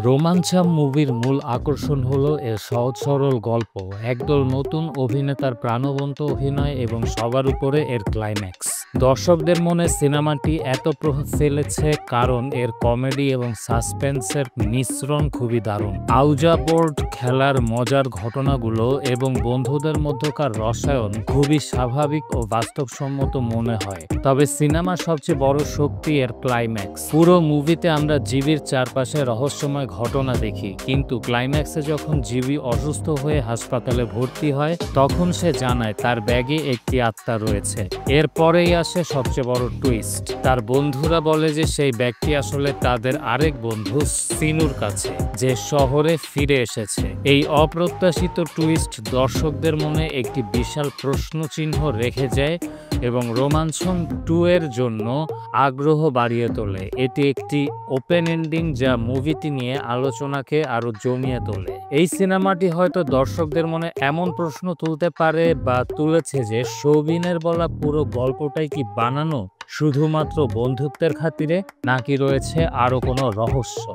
রোমাঞ্চম মুভির মূল আকর্ষণ হলো এর সহজ সরল গল্প, একদল নতুন অভিনেতার প্রাণবন্ত অভিনয় এবং সবার উপরে এর ক্লাইম্যাক্স। দর্শকদের মনে সিনেমাটি এত প্রভাব ফেলেছে কারণ এর কমেডি এবং সাসপেন্সের মিশ্রণ খুবই দারুণ। আউজা বোর্ড খেলার মজার ঘটনাগুলো এবং বন্ধুদের মধ্যকার রসায়ন খুবই স্বাভাবিক ও বাস্তবসম্মত মনে হয়। তবে সিনেমার সবচেয়ে বড় শক্তি এর ক্লাইম্যাক্স। পুরো মুভিতে আমরা জিবির চারপাশে রহস্যময় ঘটনা দেখি, কিন্তু ক্লাইম্যাক্সে যখন জিবি অসুস্থ হয়ে হাসপাতালে ভর্তি হয় তখন সে জানায় তার ব্যাগে একটি আত্মা রয়েছে। এরপরেই আসে সবচেয়ে বড় টুইস্ট। তার বন্ধুরা বলে যে সেই ব্যক্তি আসলে তাদের আরেক বন্ধু সিনুর কাছে, যে শহরে ফিরে এসেছে। এই অপ্রত্যাশিত টুইস্ট দর্শকদের মনে একটি বিশাল প্রশ্নচিহ্ন রেখে যায় এবং রোমাঞ্চম 2 এর জন্য আগ্রহ বাড়িয়ে তোলে। এটি একটি ওপেন এন্ডিং যা মুভিটি নিয়ে আলোচনাকে আরো জমিয়ে তোলে। এই সিনেমাটি হয়তো দর্শকদের মনে এমন প্রশ্ন তুলতে পারে বা তুলেছে যে সৌবিনের বলা পুরো গল্পটাই কি বানানো শুধুমাত্র বন্ধুত্বের খাতিরে, নাকি রয়েছে আরো কোনো রহস্য।